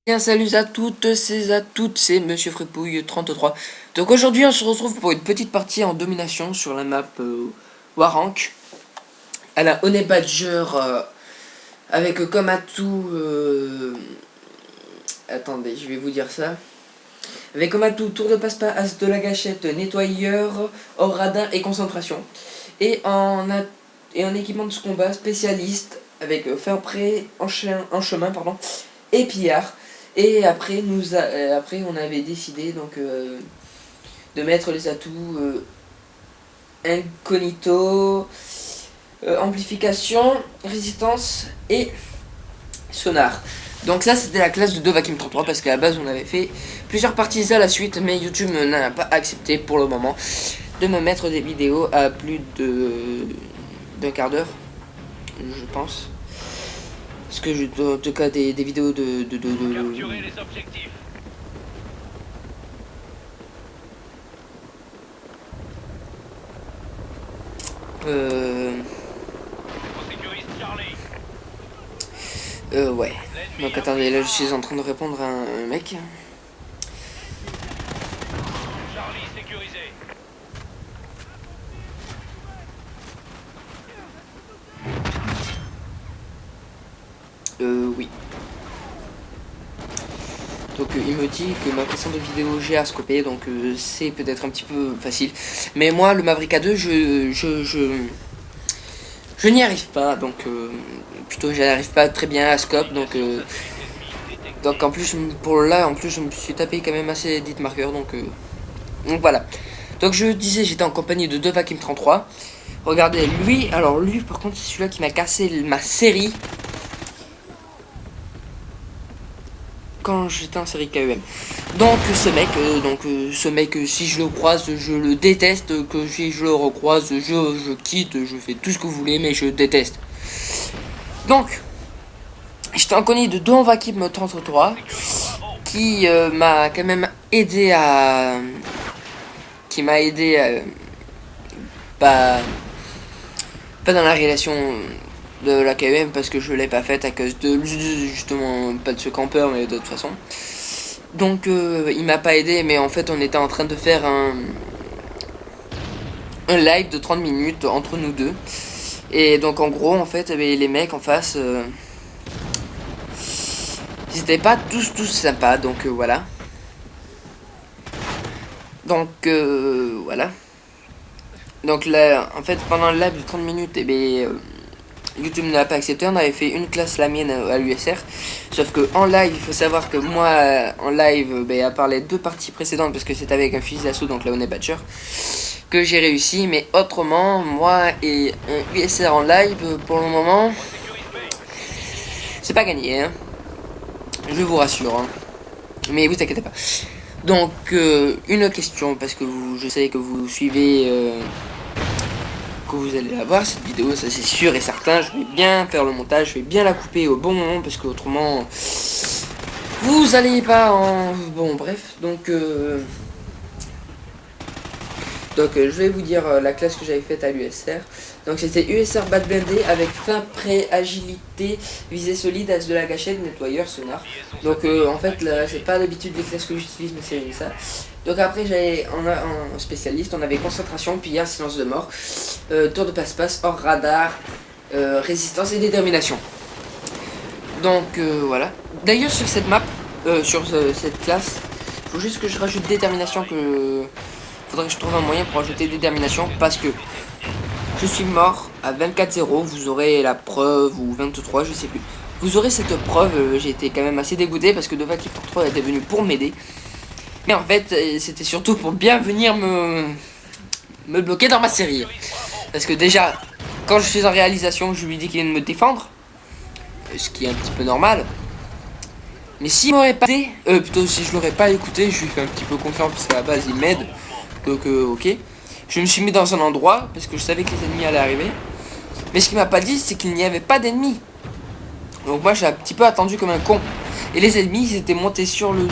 Bien, salut à toutes et à toutes, c'est Monsieur Fripouille 33. Donc aujourd'hui on se retrouve pour une petite partie en domination sur la map Warank à la Honey Badger avec comme atout attendez, je vais vous dire ça. Avec comme atout tour de passe-passe, as de la gâchette, nettoyeur, hors radar et concentration. Et en équipement de ce combat spécialiste avec fin prêt en chemin pardon, et pillard. Et après, après on avait décidé donc de mettre les atouts incognito, amplification, résistance et sonar. Donc ça c'était la classe de Dovahkiin 33 parce qu'à la base on avait fait plusieurs parties à la suite, mais YouTube n'a pas accepté pour le moment de me mettre des vidéos à plus d'un quart d'heure, je pense. Parce que en tout cas des vidéos Capturer les objectifs. On sécurise Charlie. Ouais. Donc attendez, là je suis en train de répondre à un mec. Charlie sécurisé. Oui. Donc il me dit que ma question de vidéo j'ai à scoper, donc c'est peut-être un petit peu facile. Mais moi le Maverick A2 je n'y arrive pas, donc plutôt je n'arrive pas très bien à scope, donc en plus pour là en plus je me suis tapé quand même assez d'hit marqueurs, donc voilà. Donc je disais j'étais en compagnie de Dovahkiin 33. Regardez lui, alors lui par contre c'est celui-là qui m'a cassé ma série. Quand j'étais en série KEM. Donc ce mec, si je le croise, je le déteste, que si je le recroise, je quitte, je fais tout ce que vous voulez, mais je déteste. Donc, j'étais en connu de Dovahkiin 33, qui m'a quand même aidé à... qui m'a aidé à... pas dans la relation de la KEM parce que je l'ai pas faite à cause de justement pas de ce campeur, mais de toute façon. Donc il m'a pas aidé, mais en fait on était en train de faire un live de 30 minutes entre nous deux. Et donc en gros en fait les mecs en face ils étaient pas tous sympas, donc voilà. Donc voilà. Donc là en fait pendant le live de 30 minutes YouTube ne l'a pas accepté, on avait fait une classe, la mienne, à l'USR. Sauf que en live, il faut savoir que moi, en live, à part les deux parties précédentes, parce que c'était avec un fusil d'assaut, donc la Honey Badger, que j'ai réussi. Mais autrement, moi et un USR en live, pour le moment, c'est pas gagné, hein. Je vous rassure, hein. Mais vous inquiétez pas. Donc, une question, parce que je sais que vous suivez... que vous allez la voir cette vidéo, ça c'est sûr et certain. Je vais bien faire le montage, je vais bien la couper au bon moment parce que autrement vous allez pas en... Bon bref, donc je vais vous dire la classe que j'avais faite à l'USR. Donc c'était USR Bad Blindé avec fin prêt, agilité, visée solide, as de la gâchette, nettoyeur, sonar. Donc en fait là c'est pas d'habitude les classes que j'utilise, mais c'est ça. Donc après j'avais en spécialiste, on avait concentration, pillard, silence de mort, tour de passe-passe, hors radar, résistance et détermination. Donc voilà. D'ailleurs sur cette map, sur cette classe, il faut juste que je rajoute détermination, faudrait que je trouve un moyen pour ajouter détermination parce que je suis mort à 24-0, vous aurez la preuve, ou 23, je sais plus. Vous aurez cette preuve, j'ai été quand même assez dégoûté parce que Dovahkiin 33 était venu pour m'aider. Mais en fait, c'était surtout pour bien venir me bloquer dans ma série. Parce que déjà, quand je suis en réalisation, je lui dis qu'il vient de me défendre. Ce qui est un petit peu normal. Mais s'il m'aurait pas aidé, plutôt si je l'aurais pas écouté, je lui fais un petit peu confiance parce qu'à la base il m'aide. Donc ok. Je me suis mis dans un endroit parce que je savais que les ennemis allaient arriver. Mais ce qu'il m'a pas dit, c'est qu'il n'y avait pas d'ennemis. Donc moi j'ai un petit peu attendu comme un con. Et les ennemis ils étaient montés sur le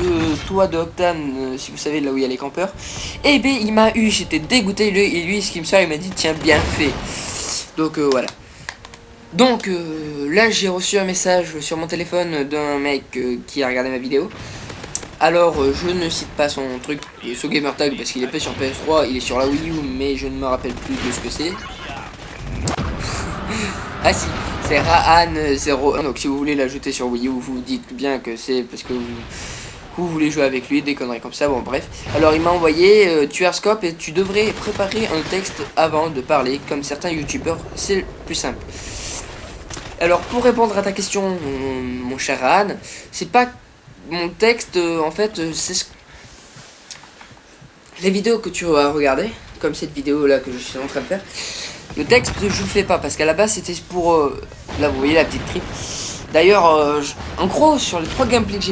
toit de Octane, si vous savez là où il y a les campeurs. Et ben il m'a eu, j'étais dégoûté. Et lui ce qu'il me sort, il m'a dit tiens bien fait. Donc voilà. Donc là j'ai reçu un message sur mon téléphone d'un mec qui a regardé ma vidéo. Alors je ne cite pas son truc, ce gamer tag parce qu'il est pas sur PS3, il est sur la Wii U mais je ne me rappelle plus de ce que c'est. Ah si, c'est Rahan01, donc si vous voulez l'ajouter sur Wii U, vous dites bien que c'est parce que vous voulez jouer avec lui, des conneries comme ça, bon bref. Alors il m'a envoyé, tu as Scope et tu devrais préparer un texte avant de parler, comme certains youtubeurs, c'est le plus simple. Alors pour répondre à ta question, mon cher Rahan, c'est pas mon texte, en fait, c'est les vidéos que tu as regardées, comme cette vidéo là que je suis en train de faire. Le texte je le fais pas parce qu'à la base c'était pour là vous voyez la petite trip. D'ailleurs en gros sur les 3 gameplays que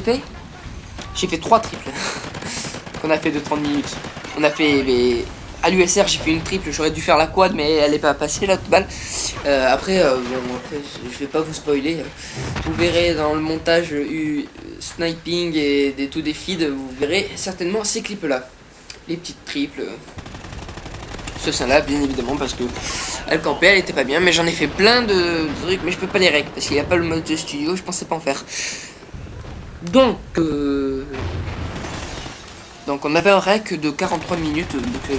j'ai fait 3 triples qu'on a fait de 30 minutes. On a fait à l'USR j'ai fait une triple, j'aurais dû faire la quad mais elle est pas passée l'autre balle. Après je vais pas vous spoiler, vous verrez dans le montage sniping et tous des feeds, vous verrez certainement ces clips là, les petites triples. Ce sein là bien évidemment parce que elle campait, elle était pas bien, mais j'en ai fait plein de trucs mais je peux pas les rec parce qu'il n'y a pas le mode de studio, je pensais pas en faire. Donc on avait un rec de 43 minutes, donc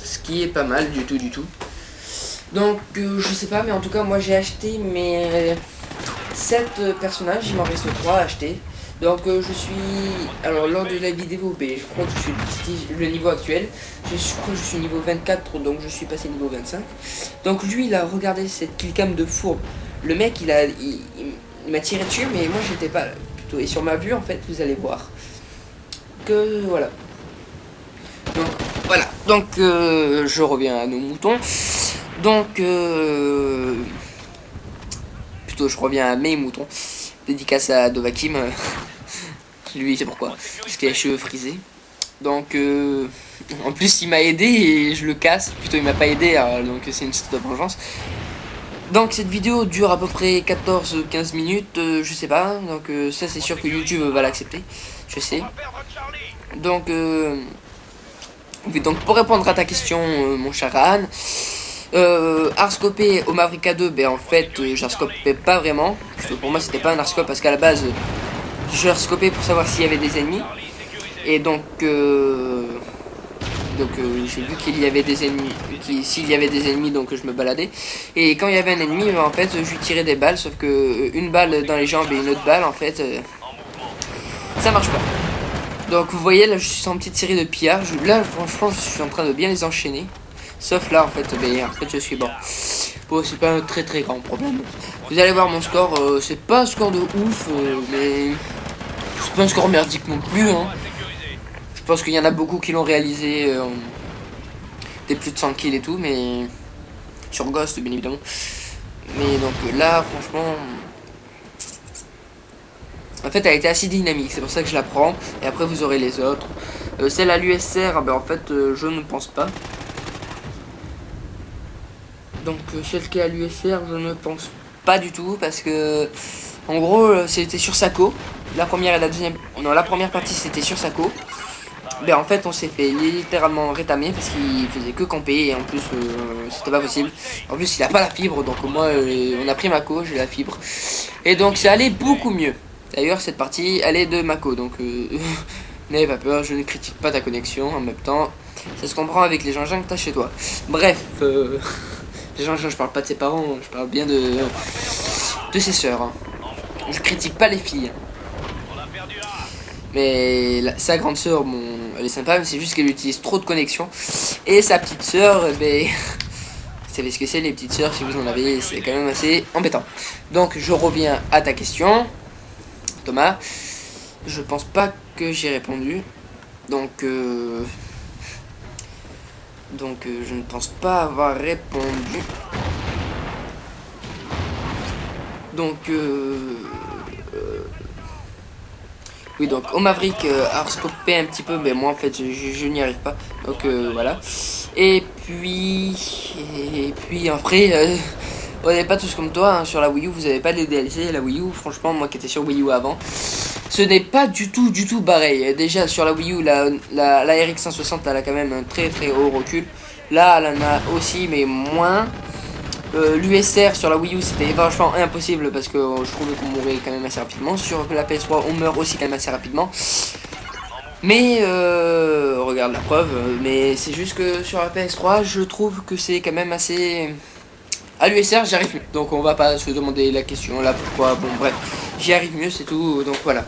ce qui est pas mal du tout. Donc je sais pas, mais en tout cas moi j'ai acheté mes 7 personnages, il m'en reste 3 à acheter. Donc je suis, alors lors de la vidéo, je crois que je suis le niveau actuel, je crois que je suis niveau 24, donc je suis passé niveau 25. Donc lui il a regardé cette killcam de fourbe, le mec il m'a tiré dessus mais moi j'étais pas plutôt, et sur ma vue en fait vous allez voir que voilà. Donc voilà, donc je reviens à nos moutons, donc plutôt je reviens à mes moutons, dédicace à Dovahkiin. Lui c'est pourquoi, parce qu'il a les cheveux frisés. Donc en plus il m'a aidé et je le casse, plutôt il m'a pas aidé, donc c'est une sorte de vengeance. Donc cette vidéo dure à peu près 14-15 minutes, je sais pas, donc ça c'est sûr que YouTube va l'accepter, je sais. Donc pour répondre à ta question mon cher Rahan, Arscopé au Maverick 2, en fait j'arscopais pas vraiment, parce que pour moi c'était pas un arscope parce qu'à la base je arscopais pour savoir s'il y avait des ennemis. Et donc j'ai vu qu'il y avait des ennemis, s'il y avait des ennemis donc je me baladais. Et quand il y avait un ennemi, en fait je lui tirais des balles, sauf que une balle dans les jambes et une autre balle en fait ça marche pas. Donc vous voyez là je suis en petite série de pillages, là franchement je suis en train de bien les enchaîner. Sauf là en fait je suis bon. Bon c'est pas un très grand problème. Vous allez voir mon score, c'est pas un score de ouf mais c'est pas un score merdique non plus hein. Je pense qu'il y en a beaucoup qui l'ont réalisé des plus de 100 kills et tout, mais sur Ghost bien évidemment. Mais donc là franchement en fait elle était assez dynamique, c'est pour ça que je la prends. Et après vous aurez les autres. Celle à l'USR, en fait je ne pense pas. Donc celle qui est à l'USR je ne pense pas du tout parce que en gros c'était sur Sako. La première et la deuxième, non la première partie c'était sur Sako. En fait on s'est fait littéralement rétamer parce qu'il faisait que camper et en plus c'était pas possible. En plus il a pas la fibre donc moi on a pris Mako, j'ai la fibre. Et donc c'est allé beaucoup mieux. D'ailleurs cette partie elle est de Mako donc n'ayez pas peur, je ne critique pas ta connexion en même temps. Ça se comprend avec les gens que t'as chez toi. Bref, les gens je parle pas de ses parents, je parle bien de ses sœurs. Hein. Je critique pas les filles. Mais sa grande sœur, bon, elle est sympa, mais c'est juste qu'elle utilise trop de connexion. Et sa petite sœur, vous savez ce que c'est les petites sœurs, si vous en avez, c'est quand même assez embêtant. Donc je reviens à ta question, Thomas. Je pense pas que j'ai répondu. Donc je ne pense pas avoir répondu. Donc oui, donc au Maverick arscopé un petit peu, mais moi en fait je n'y arrive pas. Donc voilà. Et puis après, on n'est pas tous comme toi hein, sur la Wii U, vous avez pas les DLC. La Wii U, franchement, moi qui étais sur Wii U avant, ce n'est pas du tout pareil. Déjà sur la Wii U, la RX 160 elle a quand même un très haut recul. Là elle en a aussi mais moins. L'USR sur la Wii U c'était vachement impossible parce que je trouvais qu'on mourait quand même assez rapidement. Sur la PS3 on meurt aussi quand même assez rapidement. Mais regarde la preuve, mais c'est juste que sur la PS3 je trouve que c'est quand même assez... À l'USR j'y arrive mieux, donc on va pas se demander la question là pourquoi, bon bref, j'y arrive mieux c'est tout, donc voilà.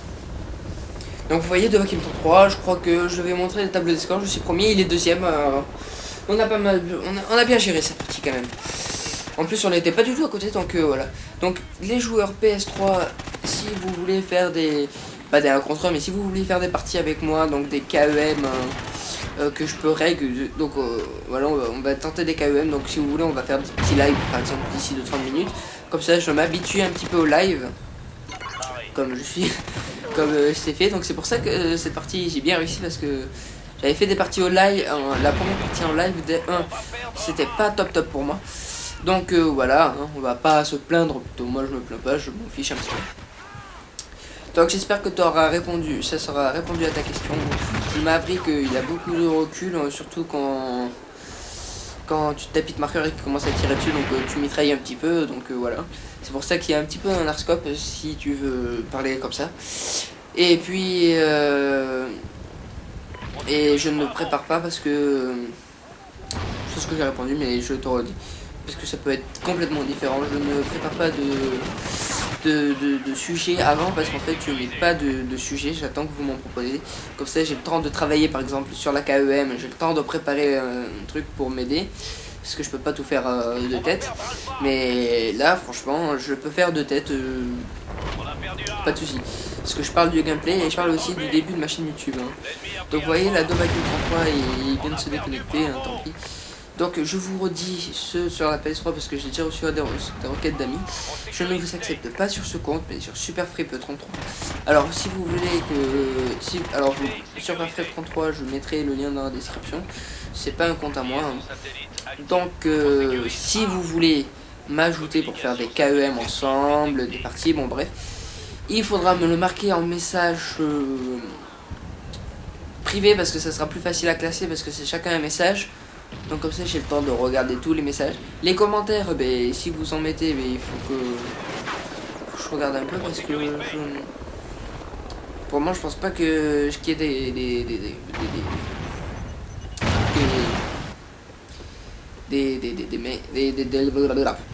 Donc vous voyez Dova qui me tente 3, je crois que je vais montrer les tables de score, je suis premier, il est deuxième, on a pas mal, on a bien géré cette partie quand même. En plus on n'était pas du tout à côté, donc voilà. Donc les joueurs PS3, si vous voulez faire des... pas des 1 contre 1, mais si vous voulez faire des parties avec moi, donc des KEM que je peux règle, donc voilà, on va tenter des KEM, donc si vous voulez on va faire des petits lives par exemple d'ici de 30 minutes, comme ça je m'habitue un petit peu au live, comme je suis, comme c'est fait, donc c'est pour ça que cette partie j'ai bien réussi parce que j'avais fait des parties au live, la première partie en live des 1, c'était pas top pour moi, donc voilà, hein, on va pas se plaindre, plutôt moi je me plains pas, je m'en fiche un petit peu. Donc j'espère que tu auras répondu, ça sera répondu à ta question. Tu m'as appris qu'il y a beaucoup de recul, surtout quand tu tapis de marqueur et qu'il commence à tirer dessus, donc tu mitrailles un petit peu, donc voilà. C'est pour ça qu'il y a un petit peu un arscope si tu veux parler comme ça. Et puis et je ne me prépare pas parce que c'est ce que j'ai répondu, mais je te redis parce que ça peut être complètement différent. Je ne prépare pas de sujet avant parce qu'en fait je n'ai pas de sujet, j'attends que vous m'en proposez, comme ça j'ai le temps de travailler par exemple sur la KEM, j'ai le temps de préparer un truc pour m'aider parce que je peux pas tout faire de tête, mais là franchement je peux faire de tête, pas de soucis, parce que je parle du gameplay et je parle aussi du début de ma chaîne YouTube, hein. Donc vous voyez la Dova 33 il vient de se déconnecter, hein, tant pis. Donc je vous redis ce sur la PS3 parce que j'ai déjà reçu des requêtes d'amis. Je ne vous accepte pas sur ce compte mais sur SuperFrip33. Alors si vous voulez que... alors sur SuperFrip33 je mettrai le lien dans la description. C'est pas un compte à moi, hein. Donc si vous voulez m'ajouter pour faire des KEM ensemble, des parties, bon bref, il faudra me le marquer en message privé parce que ça sera plus facile à classer parce que c'est chacun un message. Donc comme ça j'ai le temps de regarder tous les messages. Les commentaires, si vous en mettez, il faut que je regarde un peu parce que pour moi je pense pas que qu'il y ait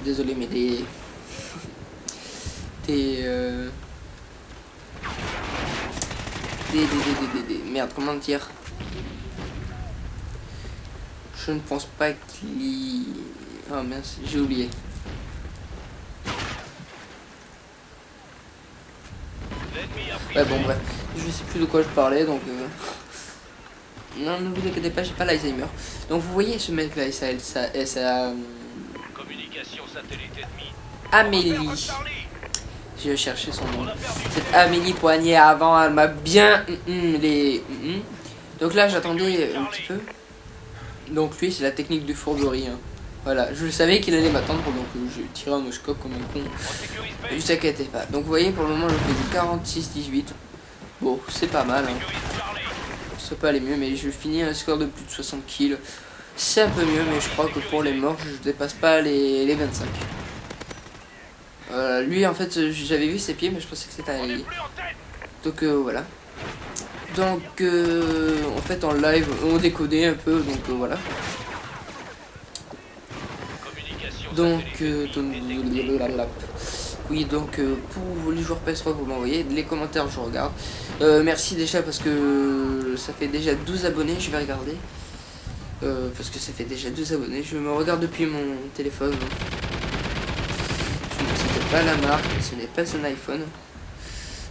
désolé mais merde, comment dire. Je ne pense pas qu'il y... Oh mince, j'ai oublié. Ouais bon bref, je sais plus de quoi je parlais donc... Non, ne vous inquiétez pas, j'ai pas l'Alzheimer. Donc vous voyez ce mec là, Communication satellite ennemie. Amélie. Je cherchais son nom. Cette Amélie Poignet avant, elle m'a bien... Donc là j'attendais un petit peu. Donc lui c'est la technique du fourberie, hein. Voilà, je savais qu'il allait m'attendre donc j'ai tiré un scope comme un con. Ne vous inquiétez pas. Donc vous voyez pour le moment je fais du 46-18. Bon c'est pas mal, hein. Ça peut aller mieux mais je finis un score de plus de 60 kills. C'est un peu mieux mais je crois que pour les morts je dépasse pas les 25. Lui en fait j'avais vu ses pieds mais je pensais que c'était un allié. Donc voilà. Donc en fait en live on décodait un peu donc voilà. Donc oui donc pour les joueurs PS3 vous m'envoyez les commentaires, je regarde. Merci déjà parce que ça fait déjà 12 abonnés, je vais regarder. Parce que ça fait déjà 12 abonnés, je me regarde depuis mon téléphone. Je ne sais pas la marque, ce n'est pas un iPhone.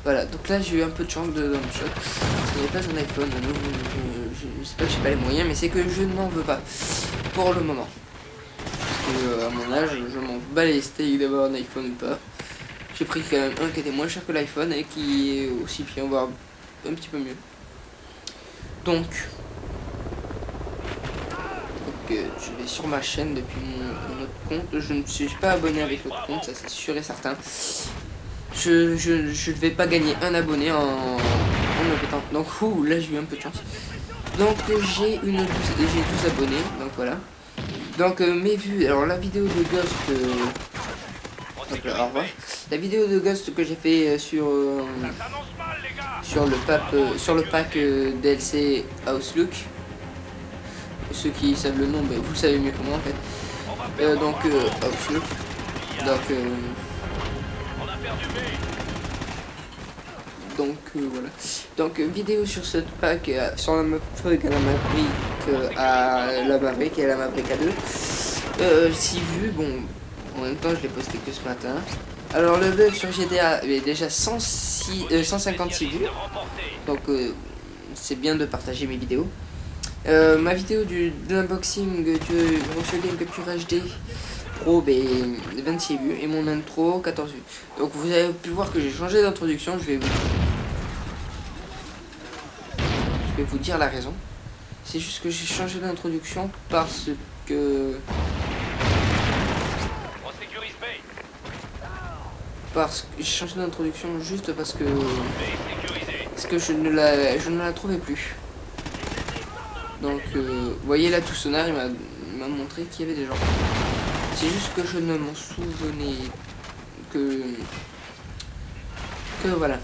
Voilà, donc là j'ai eu un peu de chance de shot. Ce n'est pas un iPhone, je sais pas que j'ai pas les moyens, mais c'est que je n'en veux pas pour le moment. Parce que à mon âge, je m'en bats les steaks d'avoir un iPhone ou pas. J'ai pris quand même un qui était moins cher que l'iPhone et qui est aussi bien, voire un petit peu mieux. Donc je vais sur ma chaîne depuis mon autre compte. Je ne suis pas abonné avec l'autre compte, ça c'est sûr et certain. Je ne vais pas gagner un abonné en me pétant. Donc là j'ai eu un peu de chance. Donc j'ai 12 abonnés, donc voilà. Donc mes vues, alors la vidéo de Ghost, hop là, au revoir. La vidéo de Ghost que j'ai fait sur le pack DLC Outlook. Ceux qui savent le nom, ben, vous le savez mieux que moi en fait. Outlook. Voilà. Donc vidéo sur ce pack sur la Maverick à la Maverick et à la Maverick A2. 6 vues, bon, en même temps je l'ai posté que ce matin. Alors le bug sur GTA est déjà 156 vues. Donc c'est bien de partager mes vidéos. Ma vidéo de l'unboxing du Rocher Game Capture HD Pro, 26 vues, et mon intro 14 vues. Donc vous avez pu voir que j'ai changé d'introduction. Je vais vous dire la raison. C'est juste que j'ai changé d'introduction parce que j'ai changé d'introduction juste parce que je ne la trouvais plus. Donc vous voyez là, tout sonar, il m'a montré qu'il y avait des gens. C'est juste que je ne m'en souvenais que voilà.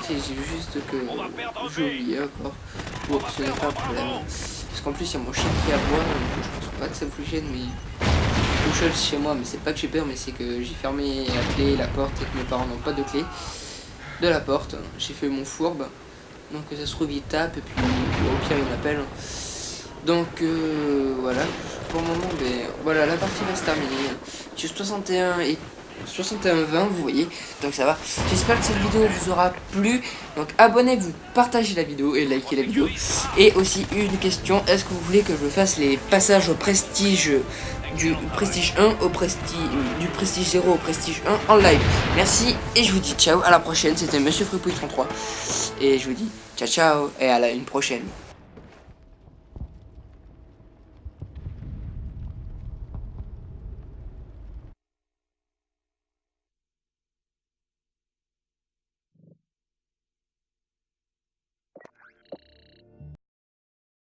C'est juste que j'ai oublié encore. Bon, ce n'est pas un problème. Parce qu'en plus il y a mon chien qui aboie, donc je pense pas que ça vous gêne, mais je suis tout seul chez moi, mais c'est pas que j'ai peur, mais c'est que j'ai fermé la clé, la porte, et que mes parents n'ont pas de clé de la porte. J'ai fait mon fourbe, donc ça se trouve il tape et puis au pire il m'appelle. Donc voilà, pour le moment voilà, la partie va se terminer sur 61 et 61-20, vous voyez, donc ça va. J'espère que cette vidéo vous aura plu. Donc abonnez-vous, partagez la vidéo et likez la vidéo. Et aussi une question, est-ce que vous voulez que je fasse les passages au prestige du prestige 1 au prestige du prestige 0 au prestige 1 en live? Merci et je vous dis ciao, à la prochaine. C'était Monsieur Fripouille 33 et je vous dis ciao ciao et à une prochaine.